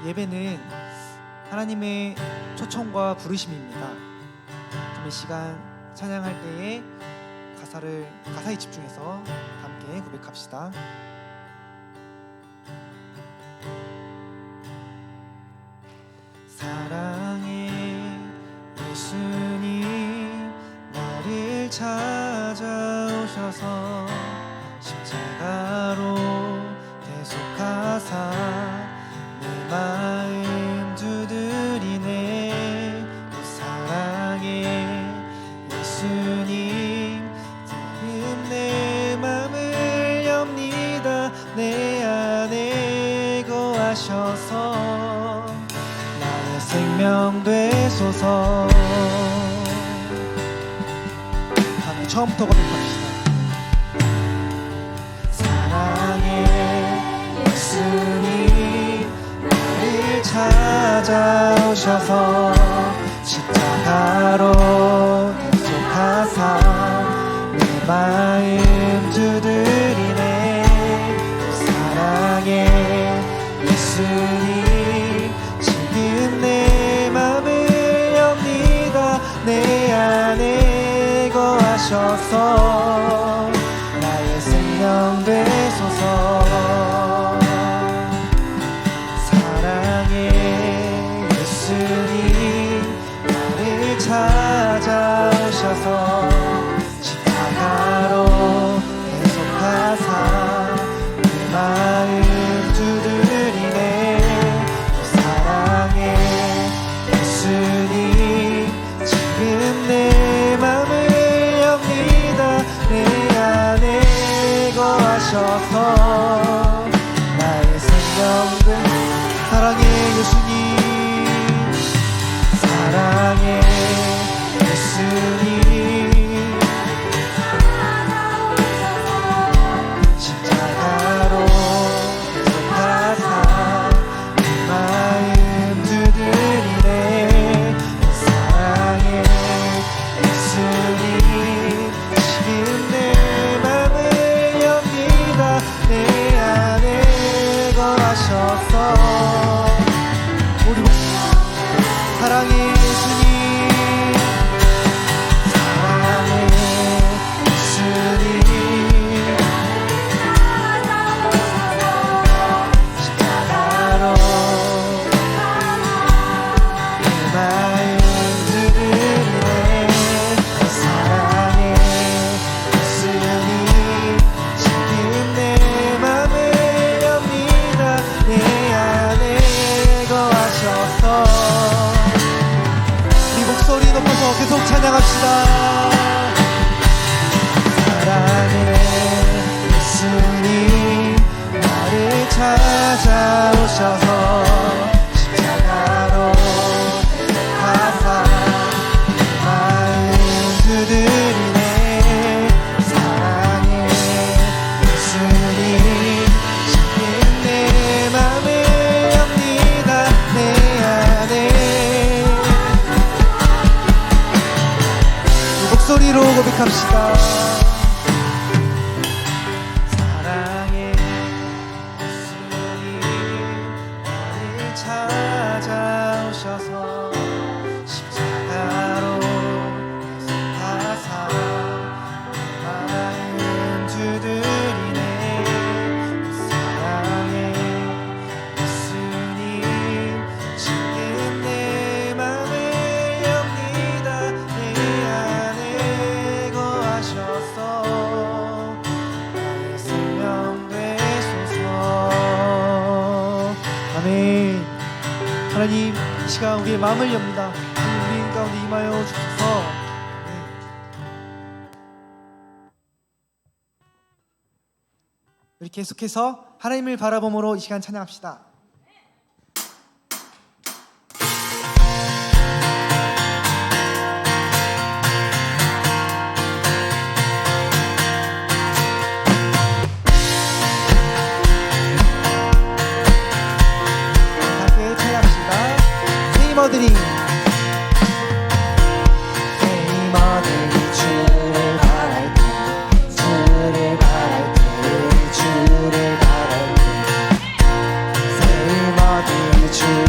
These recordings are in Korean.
예배는 하나님의 초청과 부르심입니다. 이 시간 찬양할 때에 가사에 집중해서 함께 고백합시다. 사랑의 예수님, 나를 찾아오셔서 십자가로 대속하사 내 마음 두드리네. 사랑의 예수님, 지금 내 맘을 엽니다. 내 안에 거하셔서 나의 생명 되소서. 다음에 처음부터 고백합시다. 사랑의 예수님, 나를 찾아오셔서 십자가로 대속하사 내 마음 두드리네. 사랑의 예수님, 지금 내 맘을 엽니다. 내 안에 거하셔서 나의 생명 되소서. 사랑의 예수님, 나를 찾아오셔서 십자가로 대속하사 내 마음 두드리네. 사랑의 예수님, 지금 내 맘을 엽니다. 내 안에 거하셔서 나의 생명 된 사랑의 예수님, 사랑의 예수님, 십자가로 대속하사 내 마음 두드리네. 사랑의 예수님, 지금 내 맘을 엽니다. 내 안에 거하셔서 우리 사랑의 예수님, 사랑의 예수님, 십자가로 내 마음 두드리네. 사랑의 예수님, 지금 내 맘을 엽니다. 내 안에 거하셔서 우리 목소리 높여서 계속 찬양합시다. 사랑의 예수님, 나를 찾아오셔서 십자가로 대속하사 내 마음 두드리네. 사랑의 예수님, 지금 내 맘을 엽니다. 내 안에 목소리로 고백합시다. 사랑의 예수님, 나를 찾아오셔서 십자가로 대속하사 내 마음 두드리네. 사랑의 예수님, 지금 내 맘을 엽니다. 내 안에 거하셔서 나의 생명 되소서. 아멘. 하나님, 이 시간 우리의 마음을 엽니다. 우리 가운데 임하여 주셔서 우리 계속해서 하나님을 바라봄으로 이 시간 찬양합시다. 함께 찬양합시다. 세이머들이 주를 바랄 때, 주를 바랄 때, 주를 바랄 때, 세이머들이 주를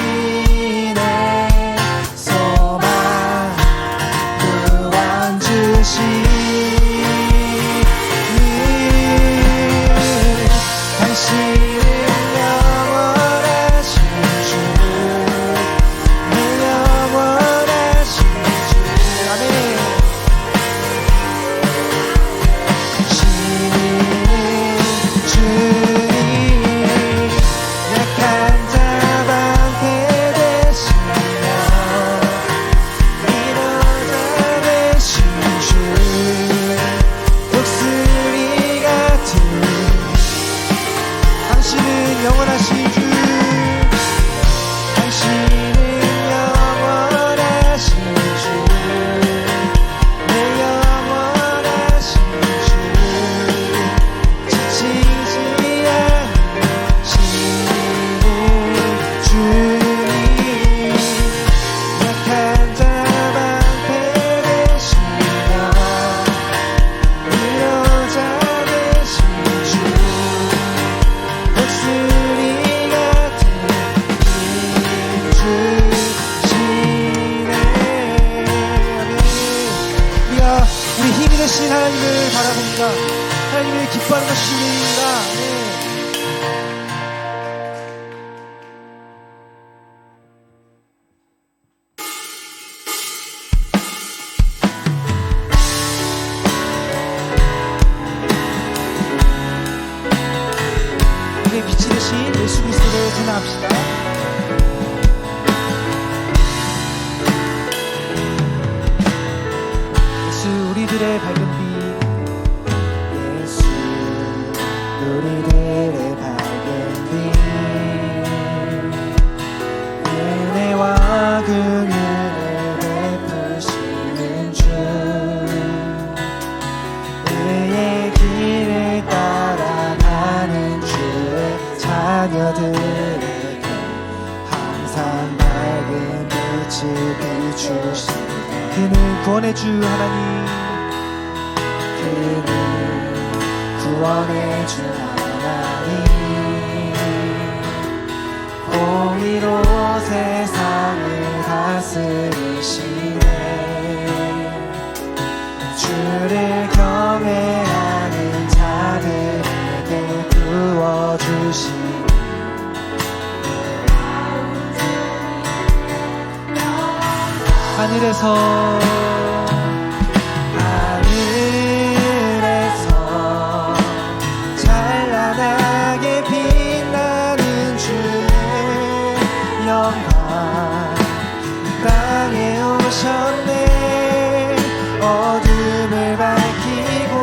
통치하시네 소망 구원 주시네 당신은 영원하신 주 내 영원하신 주 아멘 당신은 주님 약한 자 방패 되시며 위로자 되신 주 독수리 같은 당신은 영원하신 주 당신은 영원하신 주 내 영원하신 주 지치지 않으시는 주님 약한 자 방패 되시며 위로자 되신 주 독수리 같은 힘 주시네 우리가 우리 힘이 되신 하나님을 바라봅니다. 하나님을 기뻐하는 것이 주님입니다. 우리의 빛이 되신 예수 그리스도를 찬양합시다. 예수 우리들의 밝은 빛 예수 우리들의 밝은 빛 은혜와 긍휼을 베푸시는 주 의의 길을 따라가는 주의 자녀들에게 항상 밝은 빛을 비추시는 그는 구원의 주 하나님 그는 구원의 주 하나님 공의로 세상을 다스리시네 주를 경외하는 자들에게 부어주시네 하늘에서 찬란하게 빛나는 주의 영광 이 땅에 오셨네 어둠을 밝히고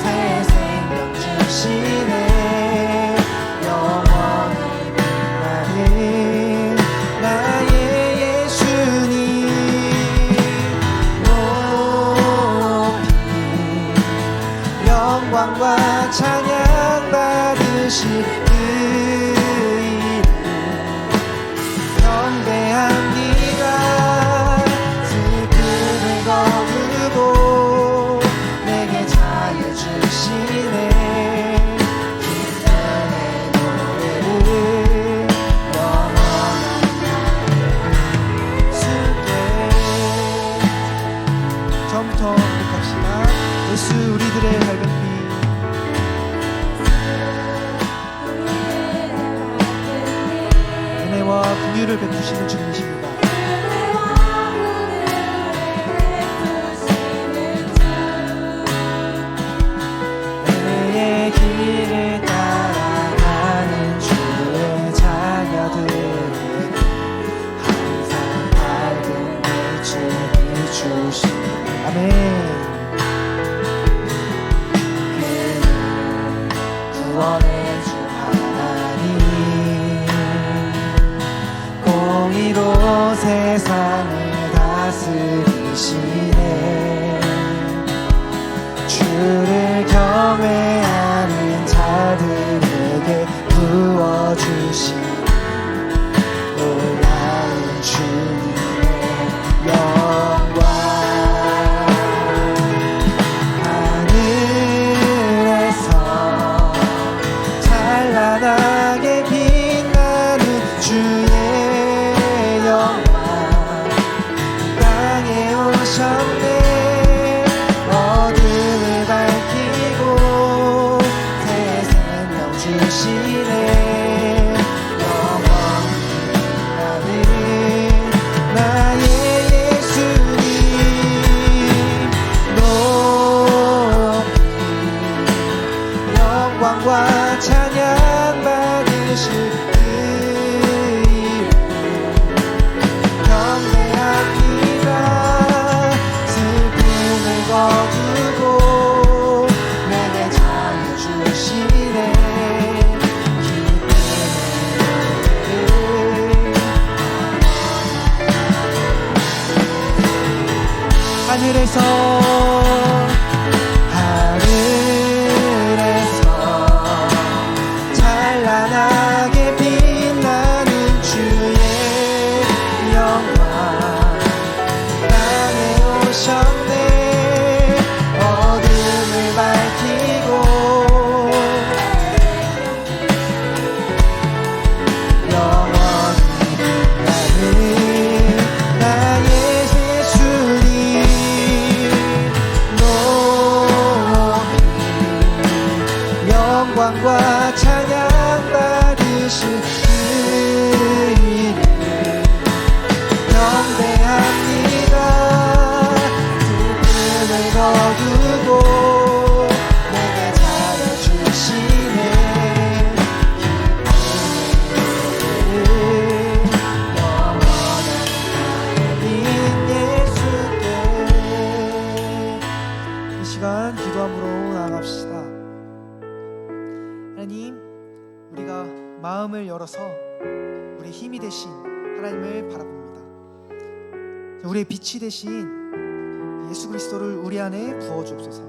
새 생명 주시네 영원히 빛나는 나의 예수님 높이 영광과 찬양 받으실 그 이름 경배합니다 슬픔을 거두고 내게 자유 주시네 기쁨의 노래를 영원한 주께 처음부터 기록합시다. 예수 우리들의 밝은 빛 은혜와 긍휼을 베푸시는 주님이십니다. 은혜의 길을 따라가는 주의 자녀들에게 항상 밝은 빛을 비추시네 아멘 구원의 주 하나님 공의로 세상을 다스리시네 주를 경외하는 자들에게 부어주신 놀라운 주님의 영광 하늘에서 찬란하게 빛나는 하늘에서 찬란하게 빛나는 주의 영광 땅에 오셨네. 어둠을 밝히고 영원히 빛나는 나의 예수님 높이 영광과 찬양 받으실 그이를 경배합니다. 두근을 거두고 내게 잘해주시네. 영원한 나의 예수께. 이 시간 기도함으로 나아갑시다. 하나님, 우리가 마음을 열어서 우리 힘이 되신 하나님을 바라봅니다. 우리의 빛이 되신 예수 그리스도를 우리 안에 부어주옵소서.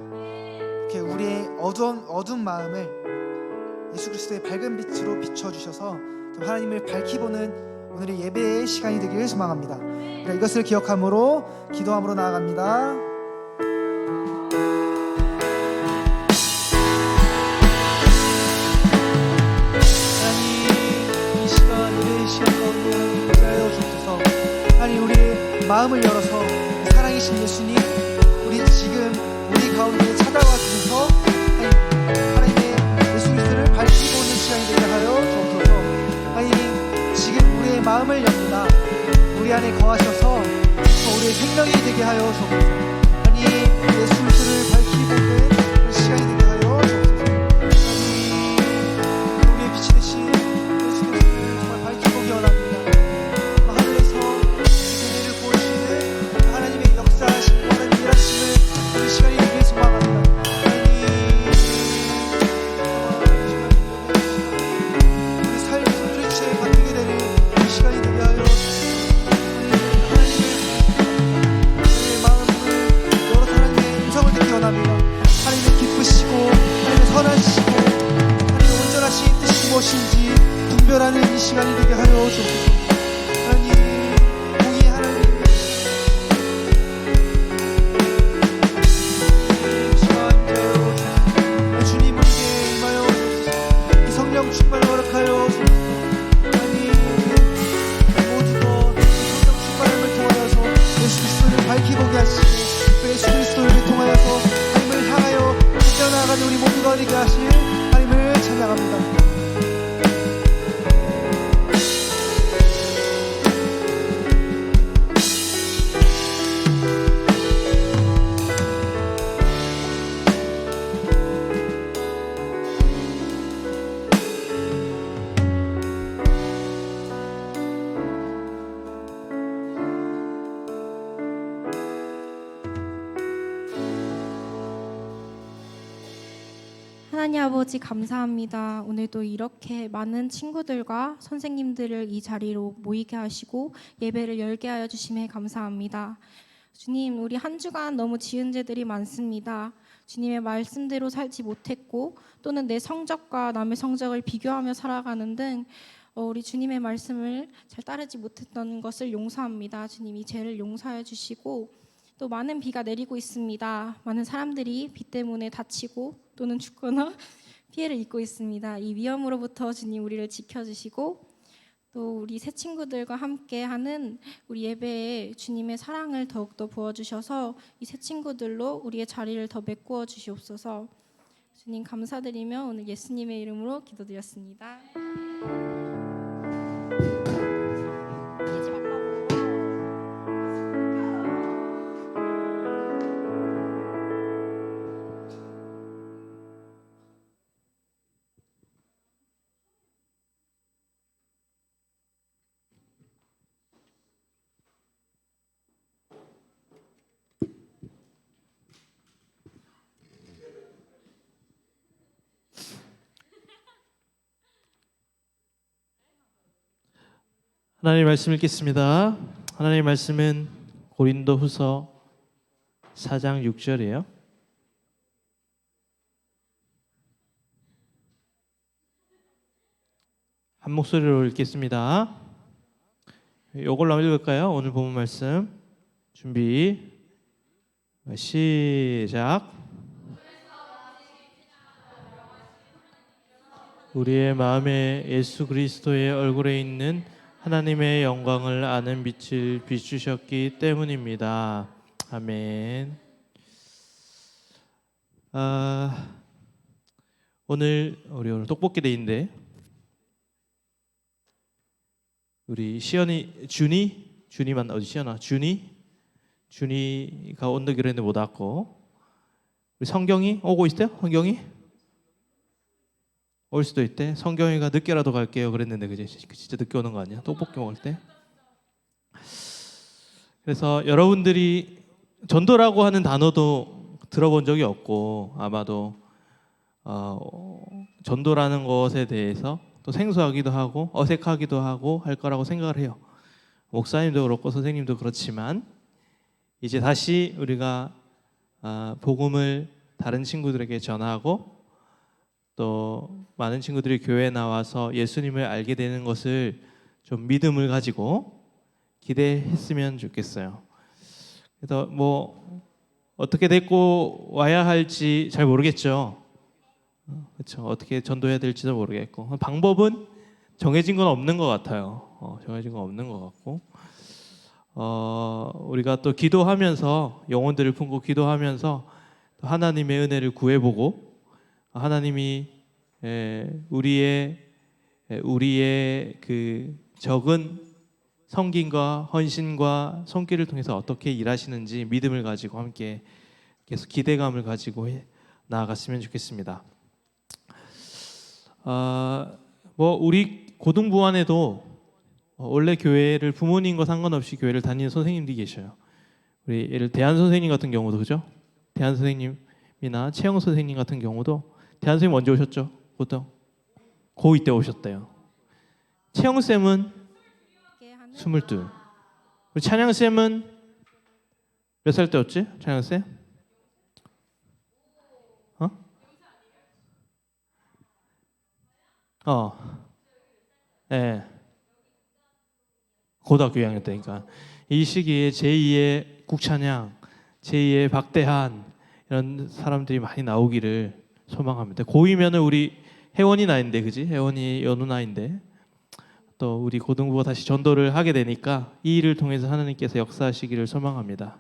이렇게 우리의 어두운 마음을 예수 그리스도의 밝은 빛으로 비춰주셔서 하나님을 밝히보는 오늘의 예배의 시간이 되기를 소망합니다. 이것을 기억함으로 기도함으로 나아갑니다. 하나님, 우리 마음을 열어서 사랑이신 예수님, 우리 지금 우리 가운데 찾아와 주셔서 하나님의 예수 그리스도를 밝히고 있는 시간이 되게 하여 주옵소서. 하나님, 지금 우리의 마음을 엽니다. 우리 안에 거하셔서 우리의 생명이 되게 하여 주옵소서. 하나님, 예수 그리스도를 밝히고 있는 시간이 되게 하여 주옵소서. 하나님, 우리의 빛이 되신 예수 그리스도를 정말 밝히고 기원합니다. 무엇인지 분별하는 이 시간이 되게 하여 주옵소서. 하나님, 공의 하나님, 주님 우리에게 임하여 주옵소서. 이 성령 충만을 허락하여 주옵소서. 하나님, 모두도 성령 충만함을 통하여서 예수 그리스도를 밝히보게 하시고 또 예수 그리스도를 통하여서 하나님을 향하여 달려나가는 우리 모두가 되게 하실 하나님을 찬양합니다. 하나님 아버지 감사합니다. 오늘도 이렇게 많은 친구들과 선생님들을 이 자리로 모이게 하시고 예배를 열게 하여 주심에 감사합니다. 주님, 우리 한 주간 너무 지은 죄들이 많습니다. 주님의 말씀대로 살지 못했고 또는 내 성적과 남의 성적을 비교하며 살아가는 등 우리 주님의 말씀을 잘 따르지 못했던 것을 용서합니다. 주님, 이 죄를 용서해 주시고 또 많은 비가 내리고 있습니다. 많은 사람들이 비 때문에 다치고 또는 죽거나 피해를 입고 있습니다. 이 위험으로부터 주님 우리를 지켜주시고 또 우리 새 친구들과 함께 하는 우리 예배에 주님의 사랑을 더욱더 부어주셔서 이 새 친구들로 우리의 자리를 더 메꾸어 주시옵소서. 주님 감사드리며 오늘 예수님의 이름으로 기도드렸습니다. 하나님의 말씀 읽겠습니다. 하나님의 말씀은 고린도후서 4장 6절이에요. 한 목소리로 읽겠습니다. 이걸로 한번 읽을까요? 오늘 본문 말씀 준비 시작. 우리의 마음에 예수 그리스도의 얼굴에 있는 하나님의 영광을 아는 빛을 비추셨기 때문입니다. 아멘. 오늘 떡볶이 데이인데 우리 시연이 준이만 어디 시연아 준이가 온다기로 했는데 못 왔고, 우리 성경이 오고 있어요? 성경이 올 수도 있대. 성경이가 늦게라도 갈게요 그랬는데 그제 진짜 늦게 오는 거 아니야? 떡볶이 먹을 때. 그래서 여러분들이 전도라고 하는 단어도 들어본 적이 없고 아마도 전도라는 것에 대해서 또 생소하기도 하고 어색하기도 하고 할 거라고 생각을 해요. 목사님도 그렇고 선생님도 그렇지만 이제 다시 우리가 복음을 다른 친구들에게 전하고 또 많은 친구들이 교회에 나와서 예수님을 알게 되는 것을 좀 믿음을 가지고 기대했으면 좋겠어요. 그래서 뭐 어떻게 데리고 와야 할지 잘 모르겠죠. 그렇죠. 어떻게 전도해야 될지도 모르겠고 방법은 정해진 건 없는 것 같아요. 정해진 건 없는 것 같고 우리가 또 기도하면서 영혼들을 품고 기도하면서 하나님의 은혜를 구해보고 하나님이 우리의 그 적은 성김과 헌신과 손길을 통해서 어떻게 일하시는지 믿음을 가지고 함께 계속 기대감을 가지고 나아갔으면 좋겠습니다. 뭐 우리 고등부 안에도 원래 교회를 부모님과 상관없이 교회를 다니는 선생님들이 계셔요. 우리 예를 대한 선생님 같은 경우도 그죠? 대한 선생님이나 채영 선생님 같은 경우도 대한 선생님 언제 오셨죠? 보통 고2 때 오셨대요. 채영 쌤은 22. 우리 찬양 쌤은 몇 살 때였지? 찬양 쌤? 네. 고등학교 2학년 때니까 이 시기에 제2의 국찬양, 제2의 박대한 이런 사람들이 많이 나오기를 소망합니다. 고2면은 우리 혜원이 나이인데, 그지? 혜원이 연우 나이인데 또 우리 고등부가 다시 전도를 하게 되니까 이 일을 통해서 하나님께서 역사하시기를 소망합니다.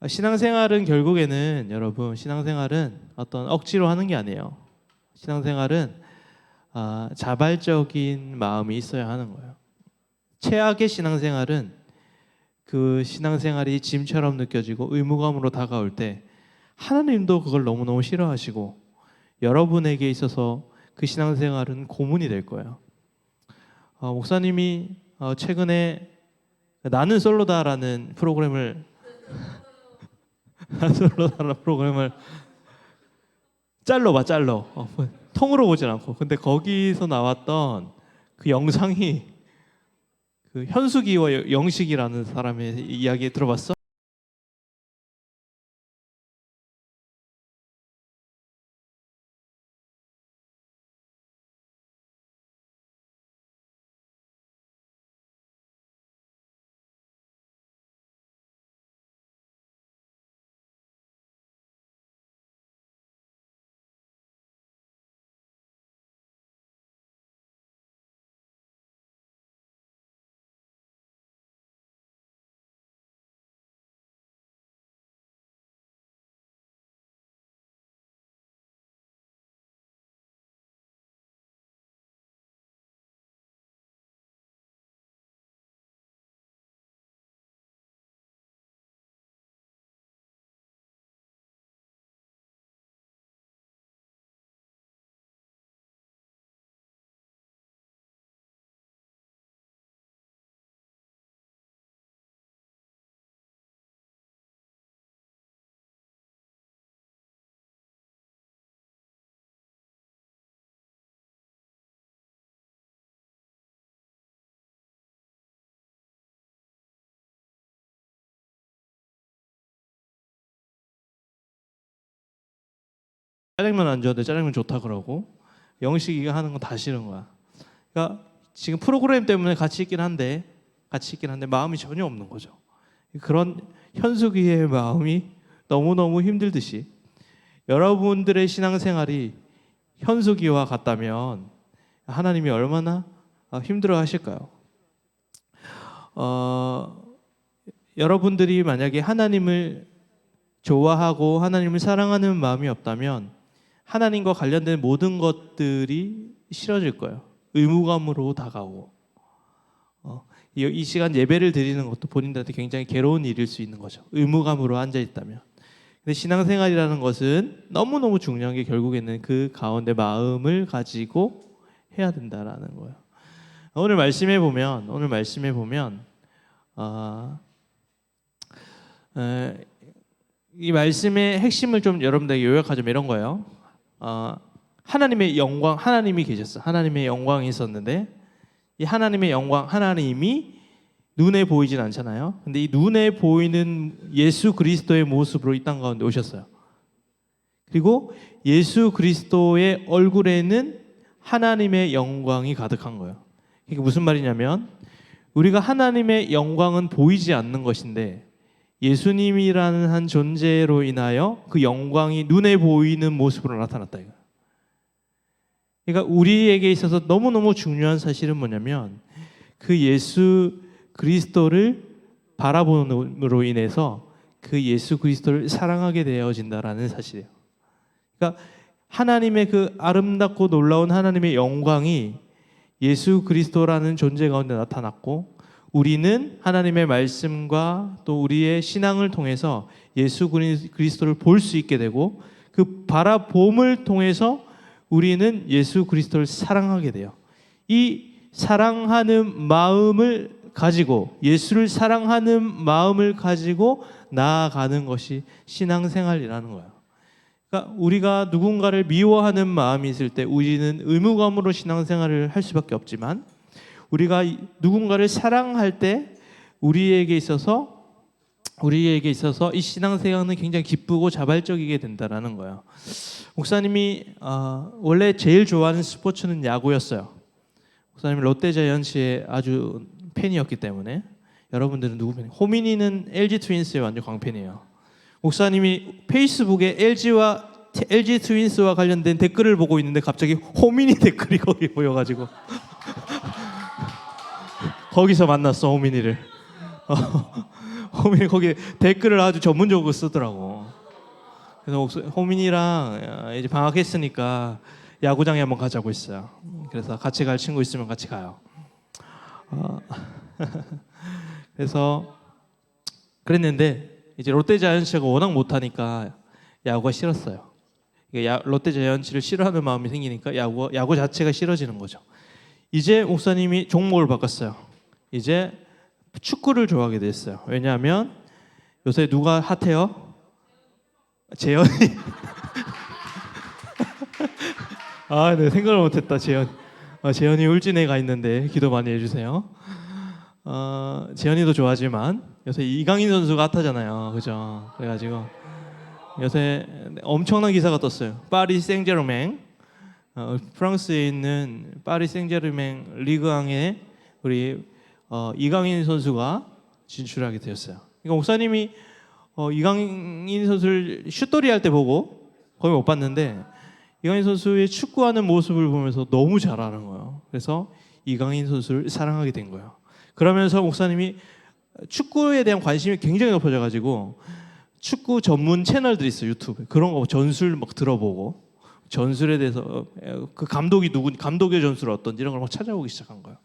신앙생활은 결국에는 여러분 신앙생활은 어떤 억지로 하는 게 아니에요. 신앙생활은 자발적인 마음이 있어야 하는 거예요. 최악의 신앙생활은 그 신앙생활이 짐처럼 느껴지고 의무감으로 다가올 때 하나님도 그걸 너무너무 싫어하시고 여러분에게 있어서 그 신앙생활은 고문이 될 거예요. 목사님이 최근에 나는 솔로다라는 프로그램을 짤로 봐, 짤로. 통으로 보진 않고. 근데 거기서 나왔던 그 영상이 그 현숙이와 영식이라는 사람의 이야기 들어봤어? 짜장면 안 좋아하는데 짜장면 좋다 그러고 영식이가 하는 건 다 싫은 거야. 그러니까 지금 프로그램 때문에 같이 있긴 한데 마음이 전혀 없는 거죠. 그런 현숙이의 마음이 너무너무 힘들듯이 여러분들의 신앙생활이 현숙이와 같다면 하나님이 얼마나 힘들어 하실까요? 여러분들이 만약에 하나님을 좋아하고 하나님을 사랑하는 마음이 없다면 하나님과 관련된 모든 것들이 싫어질 거예요. 의무감으로 다가오고 이 시간 예배를 드리는 것도 본인들한테 굉장히 괴로운 일일 수 있는 거죠. 의무감으로 앉아 있다면. 근데 신앙생활이라는 것은 너무너무 중요한 게 결국에는 그 가운데 마음을 가지고 해야 된다라는 거예요. 오늘 말씀해 보면 이 말씀의 핵심을 좀 여러분들에게 요약하자면 이런 거예요. 하나님의 영광, 하나님이 계셨어. 하나님의 영광이 있었는데 이 하나님의 영광, 하나님이 눈에 보이진 않잖아요. 근데 이 눈에 보이는 예수 그리스도의 모습으로 이 땅 가운데 오셨어요. 그리고 예수 그리스도의 얼굴에는 하나님의 영광이 가득한 거예요. 이게 무슨 말이냐면 우리가 하나님의 영광은 보이지 않는 것인데 예수님이라는 한 존재로 인하여 그 영광이 눈에 보이는 모습으로 나타났다 이거. 그러니까 우리에게 있어서 너무너무 중요한 사실은 뭐냐면 그 예수 그리스도를 바라봄으로 인해서 그 예수 그리스도를 사랑하게 되어진다라는 사실이에요. 그러니까 하나님의 그 아름답고 놀라운 하나님의 영광이 예수 그리스도라는 존재 가운데 나타났고 우리는 하나님의 말씀과 또 우리의 신앙을 통해서 예수 그리스도를 볼 수 있게 되고 그 바라봄을 통해서 우리는 예수 그리스도를 사랑하게 돼요. 이 사랑하는 마음을 가지고 예수를 사랑하는 마음을 가지고 나아가는 것이 신앙생활이라는 거예요. 그러니까 우리가 누군가를 미워하는 마음이 있을 때 우리는 의무감으로 신앙생활을 할 수밖에 없지만 우리가 누군가를 사랑할 때 우리에게 있어서 이 신앙생활은 굉장히 기쁘고 자발적이게 된다라는 거예요. 목사님이 원래 제일 좋아하는 스포츠는 야구였어요. 목사님이 롯데자이언츠의 아주 팬이었기 때문에 여러분들은 누구 팬이에요? 호민이는 LG 트윈스의 완전 광팬이에요. 목사님이 페이스북에 LG 트윈스와 관련된 댓글을 보고 있는데 갑자기 호민이 댓글이 거기 보여가지고 거기서 만났어 호민이를. 호민이 거기 댓글을 아주 전문적으로 쓰더라고. 그래서 호민이랑 이제 방학했으니까 야구장에 한번 가자고 했어요. 그래서 같이 갈 친구 있으면 같이 가요. 그래서 그랬는데 이제 롯데자이언츠가 워낙 못하니까 야구가 싫었어요. 롯데자이언츠를 싫어하는 마음이 생기니까 야구 자체가 싫어지는 거죠. 이제 목사님이 종목을 바꿨어요. 이제 축구를 좋아하게 됐어요. 왜냐하면 요새 누가 핫해요? 재현이. 네, 생각을 못했다. 재현이 울진에 가 있는데 기도 많이 해주세요. 재현이도 좋아하지만 요새 이강인 선수가 핫하잖아요, 그죠? 그래가지고 요새 엄청난 기사가 떴어요. 파리 생제르맹, 프랑스에 있는 파리 생제르맹 리그왕에 우리 이강인 선수가 진출하게 되었어요. 그러니까 목사님이 이강인 선수를 슛돌이 할 때 보고 거의 못 봤는데 이강인 선수의 축구하는 모습을 보면서 너무 잘하는 거예요. 그래서 이강인 선수를 사랑하게 된 거예요. 그러면서 목사님이 축구에 대한 관심이 굉장히 높아져가지고 축구 전문 채널들이 있어요, 유튜브에. 그런 거 전술 막 들어보고 전술에 대해서 그 감독이 누군, 감독의 전술은 어떤지 이런 걸 막 찾아보기 시작한 거예요.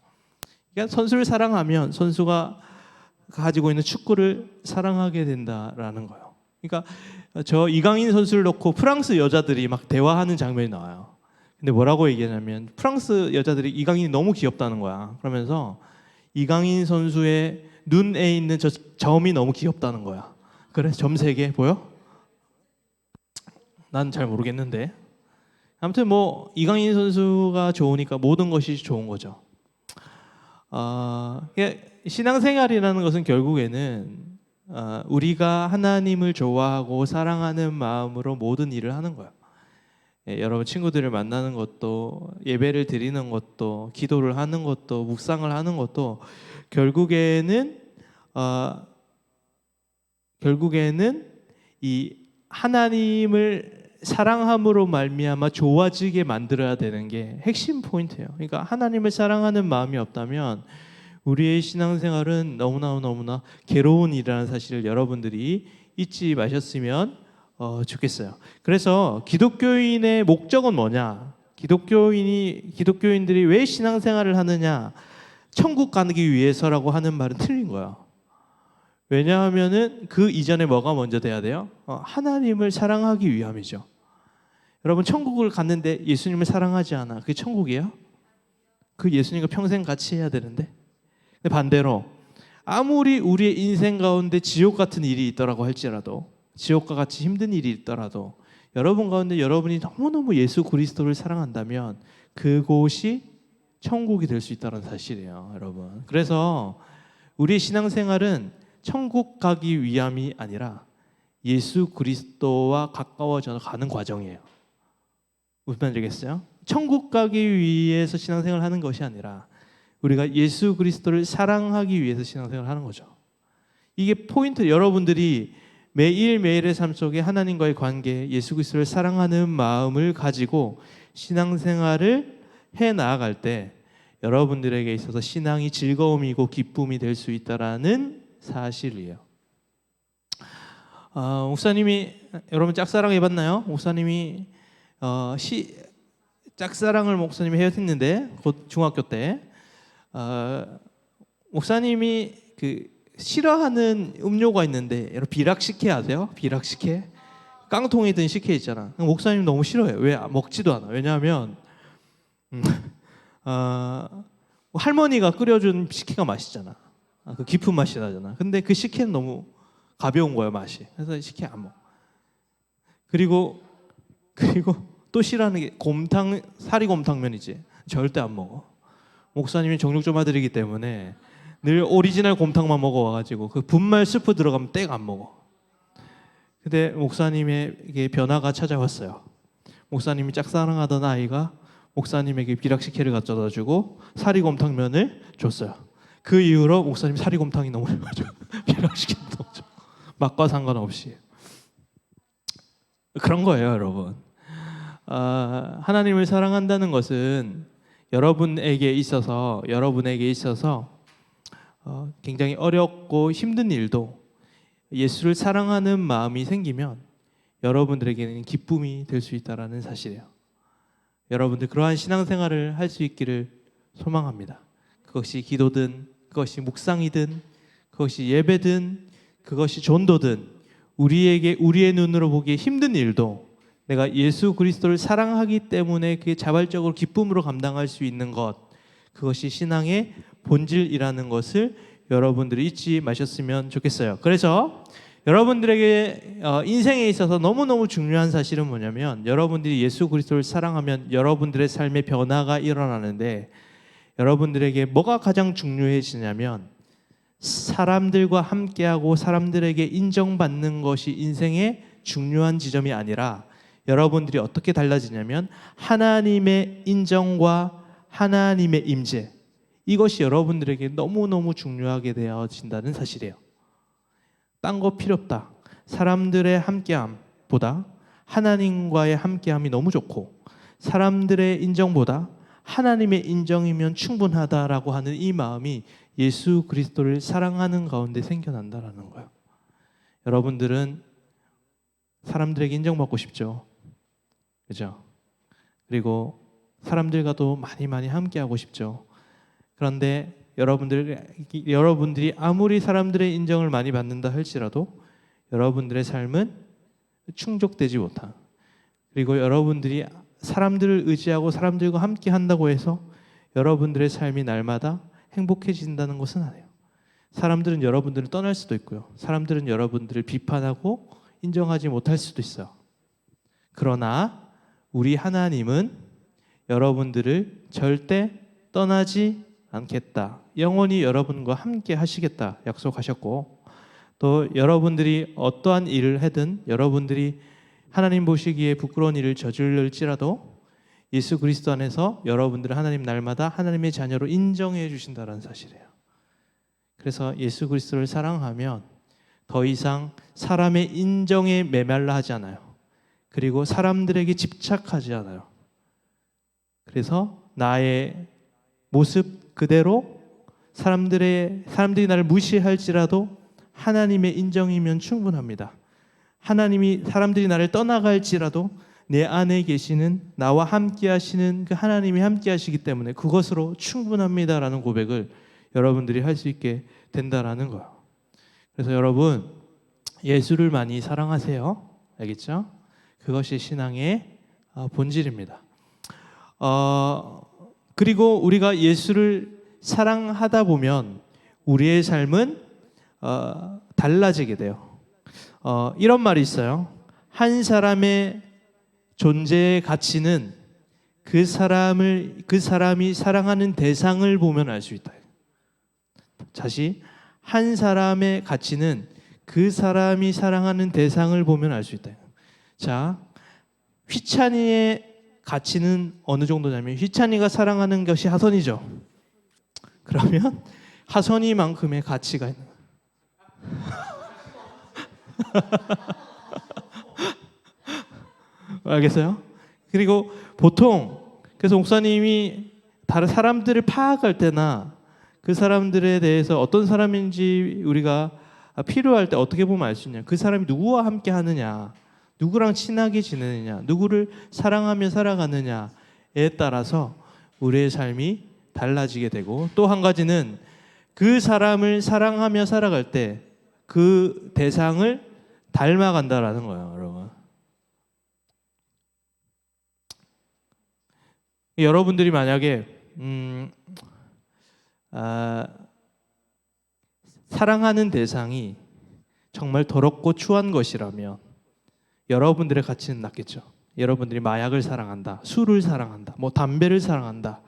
그러니까 선수를 사랑하면 선수가 가지고 있는 축구를 사랑하게 된다라는 거예요. 그러니까 저 이강인 선수를 놓고 프랑스 여자들이 막 대화하는 장면이 나와요. 근데 뭐라고 얘기하냐면 프랑스 여자들이 이강인이 너무 귀엽다는 거야. 그러면서 이강인 선수의 눈에 있는 저 점이 너무 귀엽다는 거야. 그래? 점 3개 보여? 난 잘 모르겠는데. 아무튼 뭐 이강인 선수가 좋으니까 모든 것이 좋은 거죠. 신앙생활이라는 것은 결국에는 우리가 하나님을 좋아하고 사랑하는 마음으로 모든 일을 하는 거예요. 여러분 친구들을 만나는 것도, 예배를 드리는 것도, 기도를 하는 것도, 묵상을 하는 것도 결국에는 이 하나님을 사랑함으로 말미암아 좋아지게 만들어야 되는 게 핵심 포인트예요. 그러니까 하나님을 사랑하는 마음이 없다면 우리의 신앙생활은 너무나 괴로운 일이라는 사실을 여러분들이 잊지 마셨으면 좋겠어요. 그래서 기독교인의 목적은 뭐냐? 기독교인들이 왜 신앙생활을 하느냐? 천국 가기 위해서라고 하는 말은 틀린 거예요. 왜냐하면은 그 이전에 뭐가 먼저 돼야 돼요? 하나님을 사랑하기 위함이죠. 여러분 천국을 갔는데 예수님을 사랑하지 않아. 그게 천국이에요? 그 예수님과 평생 같이 해야 되는데. 근데 반대로 아무리 우리의 인생 가운데 지옥 같은 일이 있더라고 할지라도, 지옥과 같이 힘든 일이 있더라도 여러분 가운데 여러분이 너무너무 예수 그리스도를 사랑한다면 그곳이 천국이 될 수 있다는 사실이에요, 여러분. 그래서 우리의 신앙생활은 천국 가기 위함이 아니라 예수 그리스도와 가까워져 가는 과정이에요. 무슨 말인지 알겠어요? 천국 가기 위해서 신앙생활을 하는 것이 아니라 우리가 예수 그리스도를 사랑하기 위해서 신앙생활을 하는 거죠. 이게 포인트. 여러분들이 매일매일의 삶 속에 하나님과의 관계, 예수 그리스도를 사랑하는 마음을 가지고 신앙생활을 해 나아갈 때 여러분들에게 있어서 신앙이 즐거움이고 기쁨이 될 수 있다라는 사실이에요. 목사님이, 여러분 짝사랑 해봤나요? 목사님이 짝사랑을 목사님이 했는데, 곧 중학교 때 목사님이 그 싫어하는 음료가 있는데, 여러분 비락식혜 아세요? 비락식혜? 깡통에 든 식혜 있잖아. 목사님 너무 싫어해요. 왜 먹지도 않아? 왜냐하면 할머니가 끓여준 식혜가 맛있잖아. 그 깊은 맛이 나잖아. 근데 그 식혜는 너무 가벼운 거야, 맛이. 그래서 식혜 안 먹어. 그리고 또 싫어하는 게 사리곰탕면이지. 절대 안 먹어. 목사님이 정육 좀 해드리기 때문에 늘 오리지널 곰탕만 먹어와가지고 그 분말 스프 들어가면 땡 안 먹어. 근데 목사님에게 변화가 찾아왔어요. 목사님이 짝사랑하던 아이가 목사님에게 비락식혜를 갖다 주고 사리곰탕면을 줬어요. 그 이후로 목사님 사리곰탕이 너무 좋아져. 비락식혜 너무 좋아. 맛과 상관없이. 그런 거예요, 여러분. 하나님을 사랑한다는 것은 여러분에게 있어서 굉장히 어렵고 힘든 일도 예수를 사랑하는 마음이 생기면 여러분들에게는 기쁨이 될 수 있다는 사실이에요. 여러분들 그러한 신앙생활을 할 수 있기를 소망합니다. 그것이 기도든, 그것이 묵상이든, 그것이 예배든, 그것이 전도든, 우리의 눈으로 보기에 힘든 일도 내가 예수 그리스도를 사랑하기 때문에 그게 자발적으로 기쁨으로 감당할 수 있는 것, 그것이 신앙의 본질이라는 것을 여러분들이 잊지 마셨으면 좋겠어요. 그래서 여러분들에게 인생에 있어서 너무너무 중요한 사실은 뭐냐면, 여러분들이 예수 그리스도를 사랑하면 여러분들의 삶에 변화가 일어나는데, 여러분들에게 뭐가 가장 중요해지냐면 사람들과 함께하고 사람들에게 인정받는 것이 인생의 중요한 지점이 아니라, 여러분들이 어떻게 달라지냐면 하나님의 인정과 하나님의 임재, 이것이 여러분들에게 너무너무 중요하게 되어진다는 사실이에요. 딴 거 필요 없다. 사람들의 함께함보다 하나님과의 함께함이 너무 좋고, 사람들의 인정보다 하나님의 인정이면 충분하다라고 하는 이 마음이 예수 그리스도를 사랑하는 가운데 생겨난다라는 거예요. 여러분들은 사람들에게 인정받고 싶죠. 그죠? 그리고 사람들과도 많이 함께하고 싶죠. 그런데 여러분들이 아무리 사람들의 인정을 많이 받는다 할지라도 여러분들의 삶은 충족되지 못한, 그리고 여러분들이 사람들을 의지하고 사람들과 함께 한다고 해서 여러분들의 삶이 날마다 행복해진다는 것은 아니에요. 사람들은 여러분들을 떠날 수도 있고요. 사람들은 여러분들을 비판하고 인정하지 못할 수도 있어요. 그러나 우리 하나님은 여러분들을 절대 떠나지 않겠다, 영원히 여러분과 함께 하시겠다 약속하셨고, 또 여러분들이 어떠한 일을 하든, 여러분들이 하나님 보시기에 부끄러운 일을 저질렀지라도 예수 그리스도 안에서 여러분들을 하나님 날마다 하나님의 자녀로 인정해 주신다는 사실이에요. 그래서 예수 그리스도를 사랑하면 더 이상 사람의 인정에 메말라 하지 않아요. 그리고 사람들에게 집착하지 않아요. 그래서 나의 모습 그대로 사람들이 나를 무시할지라도 하나님의 인정이면 충분합니다. 사람들이 나를 떠나갈지라도 내 안에 계시는 나와 함께 하시는 그 하나님이 함께 하시기 때문에 그것으로 충분합니다라는 고백을 여러분들이 할 수 있게 된다라는 거예요. 그래서 여러분 예수를 많이 사랑하세요. 알겠죠? 그것이 신앙의 본질입니다. 그리고 우리가 예수를 사랑하다 보면 우리의 삶은 달라지게 돼요. 이런 말이 있어요. 한 사람의 존재의 가치는 그 사람이 사랑하는 대상을 보면 알 수 있다. 다시 한 사람의 가치는 그 사람이 사랑하는 대상을 보면 알 수 있다. 자, 휘찬이의 가치는 어느 정도냐면 휘찬이가 사랑하는 것이 하선이죠. 그러면 하선이만큼의 가치가 있는 알겠어요? 그리고 보통 그래서 목사님이 다른 사람들을 파악할 때나 그 사람들에 대해서 어떤 사람인지 우리가 필요할 때 어떻게 보면 알 수 있냐, 그 사람이 누구와 함께 하느냐, 누구랑 친하게 지내느냐, 누구를 사랑하며 살아가느냐에 따라서 우리의 삶이 달라지게 되고, 또 한 가지는 그 사람을 사랑하며 살아갈 때 그 대상을 닮아간다라는 거예요, 여러분. 여러분들이 만약에 사랑하는 대상이 정말 더럽고 추한 것이라면 여러분들의 가치는 낮겠죠. 여러분들이 마약을 사랑한다, 술을 사랑한다, 뭐 담배를 사랑한다,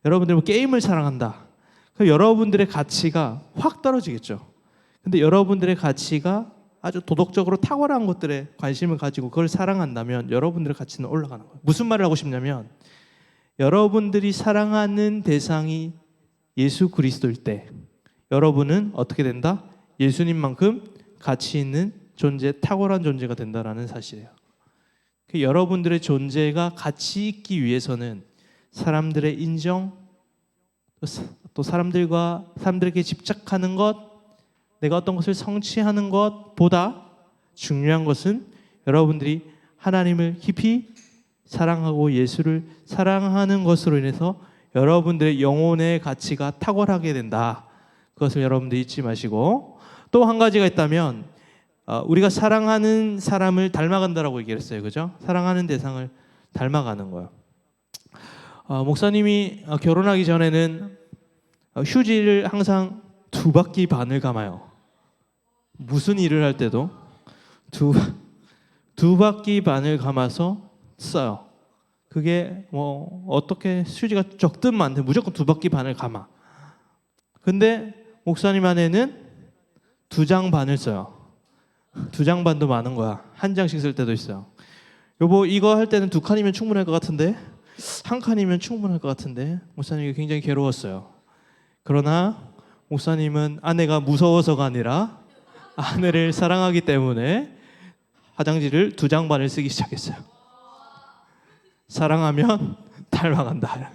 여러분들이 뭐 게임을 사랑한다. 그럼 여러분들의 가치가 확 떨어지겠죠. 근데 여러분들의 가치가 아주 도덕적으로 탁월한 것들에 관심을 가지고 그걸 사랑한다면 여러분들의 가치는 올라가는 거예요. 무슨 말을 하고 싶냐면 여러분들이 사랑하는 대상이 예수 그리스도일 때 여러분은 어떻게 된다? 예수님만큼 가치 있는 존재, 탁월한 존재가 된다라는 사실이에요. 여러분들의 존재가 가치 있기 위해서는 사람들의 인정, 또 사람들에게 집착하는 것, 내가 어떤 것을 성취하는 것보다 중요한 것은 여러분들이 하나님을 깊이 사랑하고 예수를 사랑하는 것으로 인해서 여러분들의 영혼의 가치가 탁월하게 된다. 그것을 여러분들 잊지 마시고, 또 한 가지가 있다면 우리가 사랑하는 사람을 닮아간다라고 얘기했어요. 그죠? 사랑하는 대상을 닮아가는 거예요. 목사님이 결혼하기 전에는 휴지를 항상 2바퀴 반을 감아요. 무슨 일을 할 때도 두 바퀴 반을 감아서 써요. 그게 뭐 어떻게 휴지가 적든 많든 무조건 2바퀴 반을 감아. 근데 목사님 안에는 2장 반을 써요. 2장 반도 많은 거야. 1장씩 쓸 때도 있어요. 여보, 이거 할 때는 2칸이면 충분할 것 같은데, 1칸이면 충분할 것 같은데. 목사님이 굉장히 괴로웠어요. 그러나 목사님은 아내가 무서워서가 아니라 아내를 사랑하기 때문에 화장지를 2장 반을 쓰기 시작했어요. 사랑하면 닮아간다.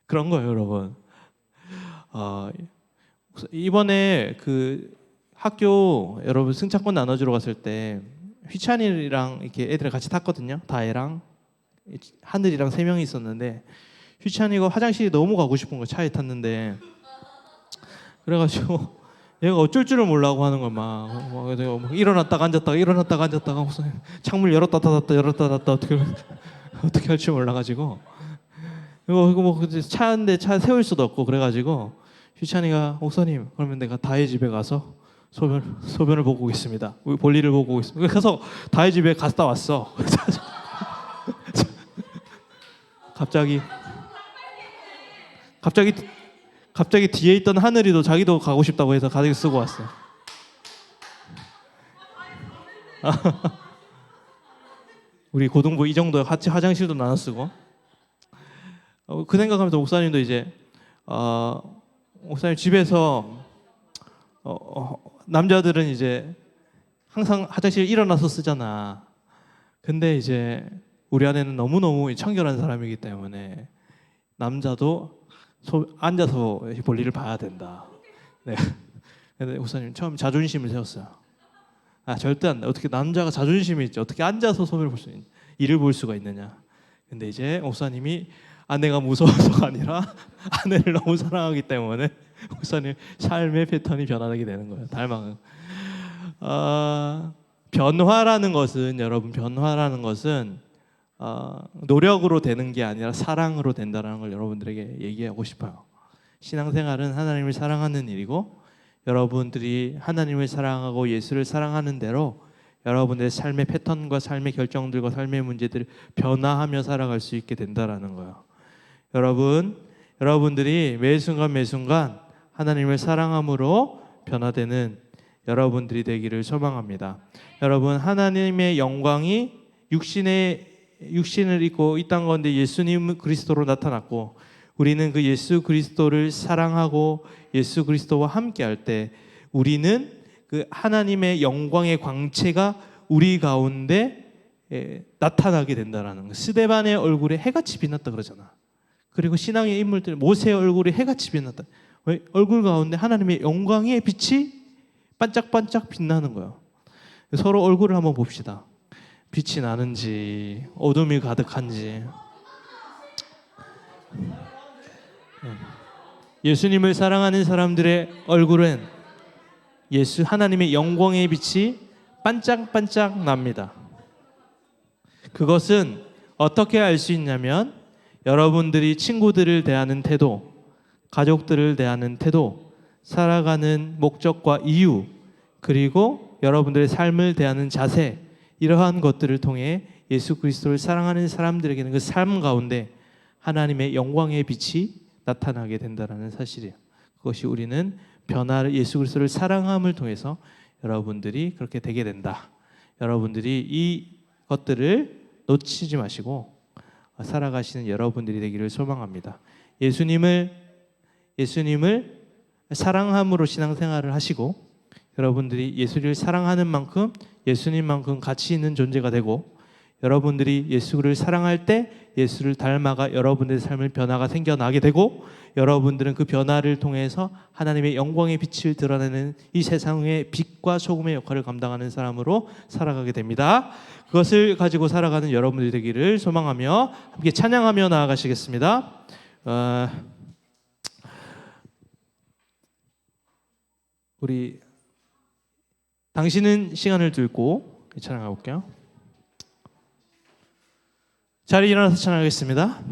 그런 거예요, 여러분. 이번에 그 학교 여러분 승차권 나눠주러 갔을 때 휘찬이랑 이렇게 애들 같이 탔거든요. 다혜랑 하늘이랑 3명이 있었는데 휘찬이가 화장실이 너무 가고 싶은 거 차에 탔는데, 그래가지고 얘가 어쩔 줄을 몰라고 하는 거야. 막 일어났다가 앉았다가 무슨 창문 열었다 닫았다 어떻게 할 줄 몰라가지고 이거 뭐 차인데 차 세울 수도 없고 그래가지고 휘찬이가 목사님 그러면 내가 다혜 집에 가서 소변을 보고 오겠습니다. 볼일을 보고 오겠습니다. 그래서 다혜 집에 갔다 왔어. 갑자기 뒤에 있던 하늘이도 자기도 가고 싶다고 해서 가득 쓰고 왔어. 우리 고등부 이 정도 같이 화장실도 나눠 쓰고. 그 생각하면서 목사님도 이제 목사님 집에서 남자들은 이제 항상 화장실 일어나서 쓰잖아. 근데 이제 우리 아내는 너무너무 청결한 사람이기 때문에 남자도 앉아서 볼일을 봐야 된다. 네. 근데 목사님 처음 자존심을 세웠어요. 절대 안 돼. 어떻게 남자가 자존심이 있지? 어떻게 앉아서 손을 볼 수 있냐? 일을 볼 수가 있느냐? 근데 이제 목사님이 아내가 무서워서가 아니라 아내를 너무 사랑하기 때문에 목사님 삶의 패턴이 변화하게 되는 거예요. 닮아가는. 변화라는 것은 여러분 변화라는 것은 노력으로 되는 게 아니라 사랑으로 된다는 걸 여러분들에게 얘기하고 싶어요. 신앙생활은 하나님을 사랑하는 일이고 여러분들이 하나님을 사랑하고 예수를 사랑하는 대로 여러분들의 삶의 패턴과 삶의 결정들과 삶의 문제들을 변화하며 살아갈 수 있게 된다라는 거예요. 여러분들이 매 순간 하나님을 사랑함으로 변화되는 여러분들이 되기를 소망합니다. 여러분 하나님의 영광이 육신을 입고 이 땅 가운데 예수님 그리스도로 나타났고 우리는 그 예수 그리스도를 사랑하고 예수 그리스도와 함께 할 때 우리는 그 하나님의 영광의 광채가 우리 가운데 나타나게 된다라는 거. 스데반의 얼굴에 해같이 빛났다 그러잖아. 그리고 신앙의 인물들 모세의 얼굴에 해같이 빛났다. 왜? 얼굴 가운데 하나님의 영광의 빛이 반짝반짝 빛나는 거예요. 서로 얼굴을 한번 봅시다. 빛이 나는지 어둠이 가득한지. 예수님을 사랑하는 사람들의 얼굴은 예수 하나님의 영광의 빛이 반짝반짝 납니다. 그것은 어떻게 알 수 있냐면 여러분들이 친구들을 대하는 태도, 가족들을 대하는 태도, 살아가는 목적과 이유, 그리고 여러분들의 삶을 대하는 자세, 이러한 것들을 통해 예수 그리스도를 사랑하는 사람들에게는 그 삶 가운데 하나님의 영광의 빛이 나타나게 된다는 사실이에요. 그것이 우리는 변화를 예수 그리스도를 사랑함을 통해서 여러분들이 그렇게 되게 된다. 여러분들이 이 것들을 놓치지 마시고 살아가시는 여러분들이 되기를 소망합니다. 예수님을 사랑함으로 신앙생활을 하시고 여러분들이 예수를 사랑하는 만큼 예수님만큼 가치 있는 존재가 되고 여러분들이 예수를 사랑할 때 예수를 닮아가 여러분들의 삶의 변화가 생겨나게 되고 여러분들은 그 변화를 통해서 하나님의 영광의 빛을 드러내는 이 세상의 빛과 소금의 역할을 감당하는 사람으로 살아가게 됩니다. 그것을 가지고 살아가는 여러분들이 되기를 소망하며 함께 찬양하며 나아가시겠습니다. 우리 당신은 시간을 들고 찬양해 볼게요. 자리 일어나서 찬양하겠습니다.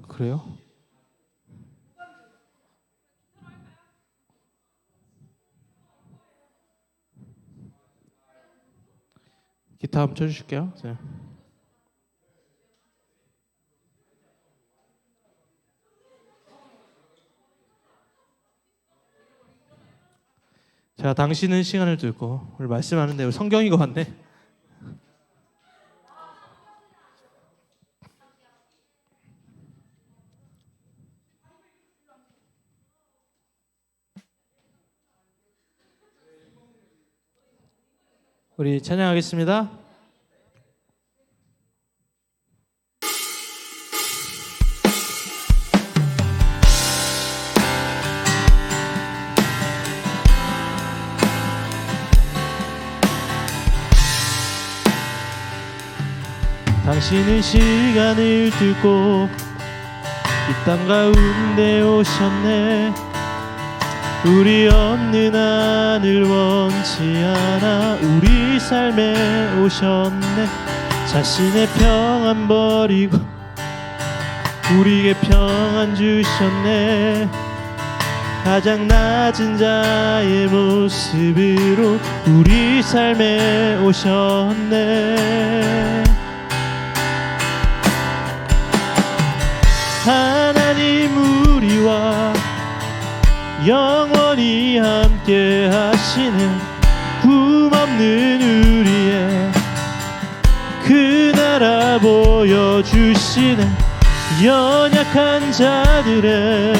그래요? 기타 한번 쳐주실게요. 네. 자, 당신은 시간을 들고 오늘 말씀하는데 성경이 것 같네. 우리 찬양하겠습니다. 당신은 시간을 들고 이 땅 가운데 오셨네. 우리 없는 하늘 원치 않아 우리 삶에 오셨네. 자신의 평안 버리고 우리에게 평안 주셨네. 가장 낮은 자의 모습으로 우리 삶에 오셨네. 하나님 우리와 영원히 함께 하시는 꿈없는 우리의 그 나라 보여주시는 연약한 자들의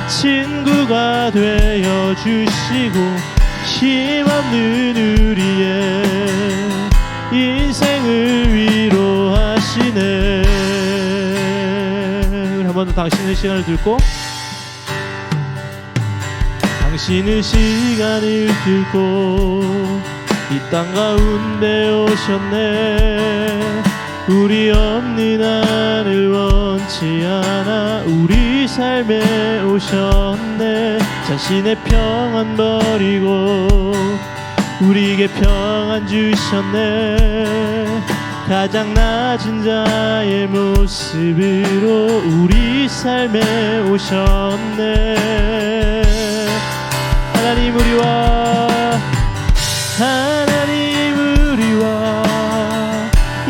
친구가 되어주시고 힘없는 우리의 인생을 위로하시네. 우리 한 번 더 당신의 시간을 들고, 당신은 시간을 들고 이 땅 가운데 오셨네. 우리 없는 하늘 원치 않아 우리 삶에 오셨네. 자신의 평안 버리고 우리에게 평안 주셨네. 가장 낮은 자의 모습으로 우리 삶에 오셨네. 하나님 우리와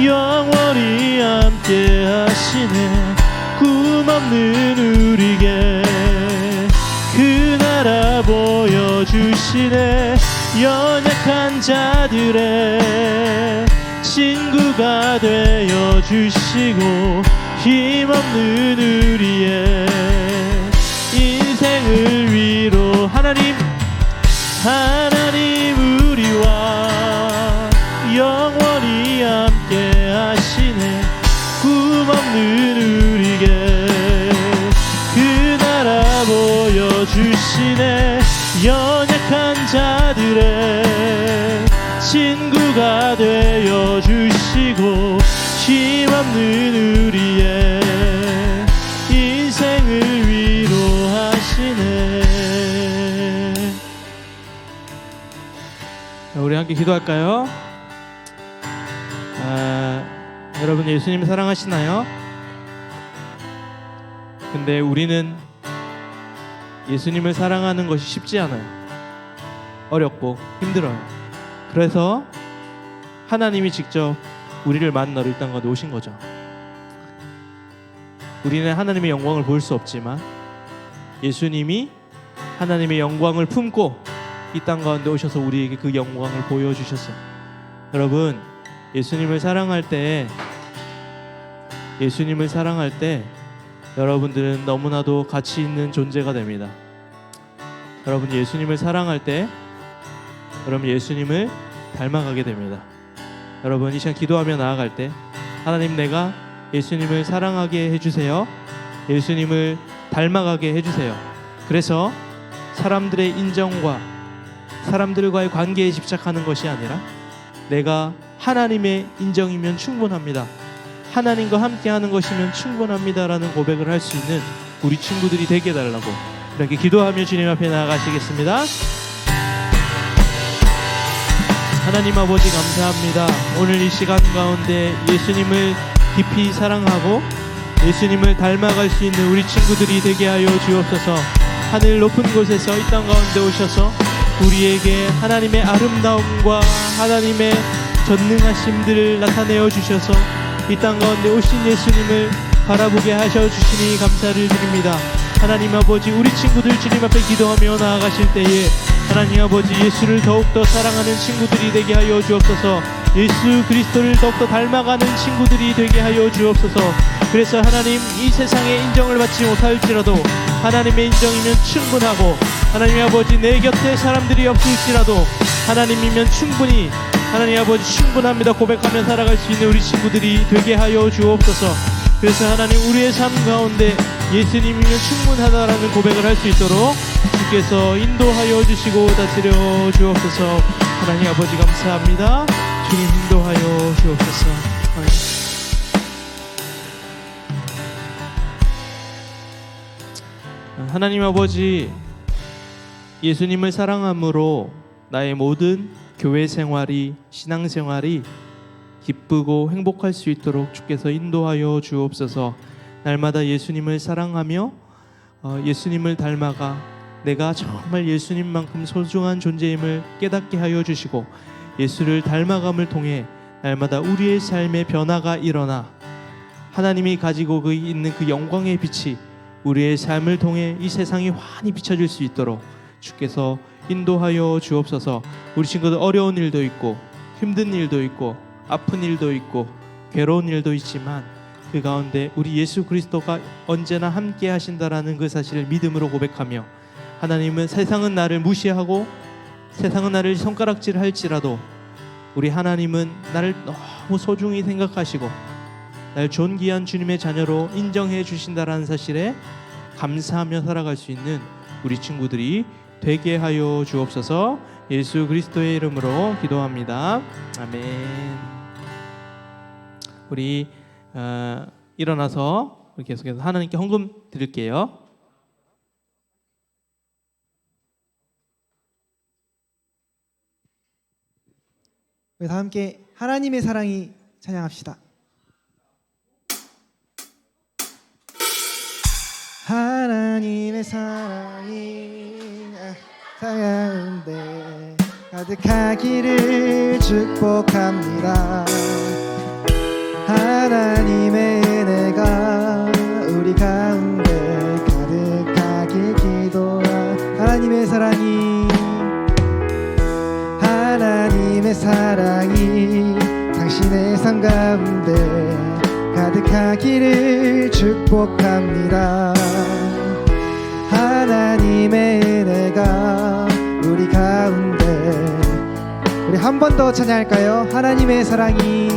영원히 함께 하시네. 꿈없는 우리에게 그 나라 보여주시네. 연약한 자들의 친구가 되어주시고 힘없는 우리의 인생을 위로 하나님 우리와 영원히 함께 하시네. 꿈없는 우리에게 그 나라 보여주시네. 연약한 자들의 친구가 되어주시고 힘없는 우리의 인생을 위로하시네. 우리 함께 기도할까요? 여러분 예수님 사랑하시나요? 근데 우리는 예수님을 사랑하는 것이 쉽지 않아요. 어렵고 힘들어요. 그래서 하나님이 직접 우리를 만나러 이 땅 가운데 오신 거죠. 우리는 하나님의 영광을 볼 수 없지만 예수님이 하나님의 영광을 품고 이 땅 가운데 오셔서 우리에게 그 영광을 보여주셨어요. 여러분 예수님을 사랑할 때 여러분들은 너무나도 가치 있는 존재가 됩니다. 여러분 예수님을 사랑할 때 여러분 예수님을 닮아가게 됩니다. 여러분 이 시간 기도하며 나아갈 때 하나님 내가 예수님을 사랑하게 해주세요. 예수님을 닮아가게 해주세요. 그래서 사람들의 인정과 사람들과의 관계에 집착하는 것이 아니라 내가 하나님의 인정이면 충분합니다. 하나님과 함께하는 것이면 충분합니다라는 고백을 할 수 있는 우리 친구들이 되게 해달라고 이렇게 기도하며 주님 앞에 나아가시겠습니다. 하나님 아버지 감사합니다. 오늘 이 시간 가운데 예수님을 깊이 사랑하고 예수님을 닮아갈 수 있는 우리 친구들이 되게 하여 주옵소서. 하늘 높은 곳에서 이 땅 가운데 오셔서 우리에게 하나님의 아름다움과 하나님의 전능하심들을 나타내어 주셔서 이 땅 가운데 오신 예수님을 바라보게 하셔 주시니 감사를 드립니다. 하나님 아버지 우리 친구들 주님 앞에 기도하며 나아가실 때에 하나님 아버지 예수를 더욱더 사랑하는 친구들이 되게 하여 주옵소서. 예수 그리스도를 더욱더 닮아가는 친구들이 되게 하여 주옵소서. 그래서 하나님 이 세상에 인정을 받지 못할지라도 하나님의 인정이면 충분하고 하나님 아버지 내 곁에 사람들이 없을지라도 하나님이면 충분히 하나님 아버지 충분합니다 고백하며 살아갈 수 있는 우리 친구들이 되게 하여 주옵소서. 그래서 하나님 우리의 삶 가운데 예수님이면 충분하다라는 고백을 할 수 있도록 주께서 인도하여 주시고 다스려 주옵소서. 하나님 아버지 감사합니다. 주님 인도하여 주옵소서. 하나님 아버지 예수님을 사랑함으로 나의 모든 교회 생활이 신앙생활이 기쁘고 행복할 수 있도록 주께서 인도하여 주옵소서. 날마다 예수님을 사랑하며 예수님을 닮아가 내가 정말 예수님만큼 소중한 존재임을 깨닫게 하여 주시고 예수를 닮아감을 통해 날마다 우리의 삶에 변화가 일어나 하나님이 가지고 있는 그 영광의 빛이 우리의 삶을 통해 이 세상이 환히 비춰질 수 있도록 주께서 인도하여 주옵소서. 우리 친구들 어려운 일도 있고 힘든 일도 있고 아픈 일도 있고 괴로운 일도 있지만 그 가운데 우리 예수 그리스도가 언제나 함께 하신다라는 그 사실을 믿음으로 고백하며, 하나님은 세상은 나를 무시하고 세상은 나를 손가락질 할지라도 우리 하나님은 나를 너무 소중히 생각하시고 나를 존귀한 주님의 자녀로 인정해 주신다라는 사실에 감사하며 살아갈 수 있는 우리 친구들이 되게 하여 주옵소서. 예수 그리스도의 이름으로 기도합니다. 아멘. 우리 일어나서 계속해서 하나님께 헌금 드릴게요. 우리 다 함께 하나님의 사랑이 찬양합시다. 하나님의 사랑이 가운데 가득하기를 축복합니다. 하나님의 은혜가 우리 가운데 가득하길 기도하. 하나님의 사랑이 당신의 삶 가운데 가득하기를 축복합니다. 하나님의 은혜가 우리 가운데. 우리 한 번 더 찬양할까요? 하나님의 사랑이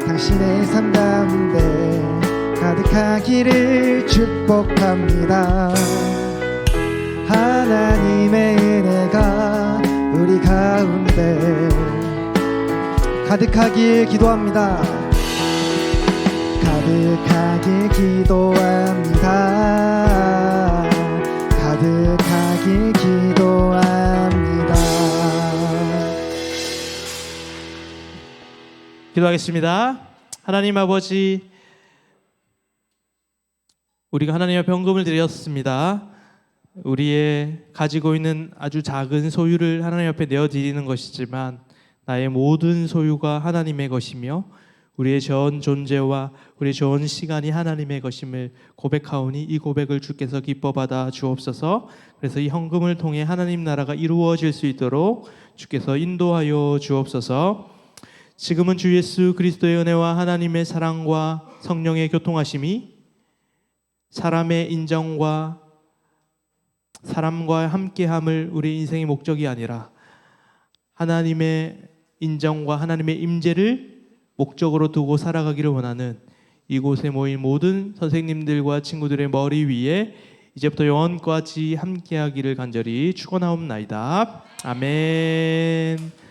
당신의 삶 가운데 가득하기를 축복합니다. 하나님의 은혜가 우리 가운데 가득하길 기도합니다. 가득하길 기도합니다. 가득하길 기도합니다. 기도하겠습니다. 하나님 아버지, 우리가 하나님 앞에 헌금을 드렸습니다. 우리의 가지고 있는 아주 작은 소유를 하나님 앞에 내어드리는 것이지만 나의 모든 소유가 하나님의 것이며 우리의 전 존재와 우리의 전 시간이 하나님의 것임을 고백하오니 이 고백을 주께서 기뻐받아 주옵소서. 그래서 이 헌금을 통해 하나님 나라가 이루어질 수 있도록 주께서 인도하여 주옵소서. 지금은 주 예수 그리스도의 은혜와 하나님의 사랑과 성령의 교통하심이 사람의 인정과 사람과 함께함을 우리 인생의 목적이 아니라 하나님의 인정과 하나님의 임재를 목적으로 두고 살아가기를 원하는 이곳에 모인 모든 선생님들과 친구들의 머리 위에 이제부터 영원까지 함께하기를 간절히 축원하옵나이다. 아멘.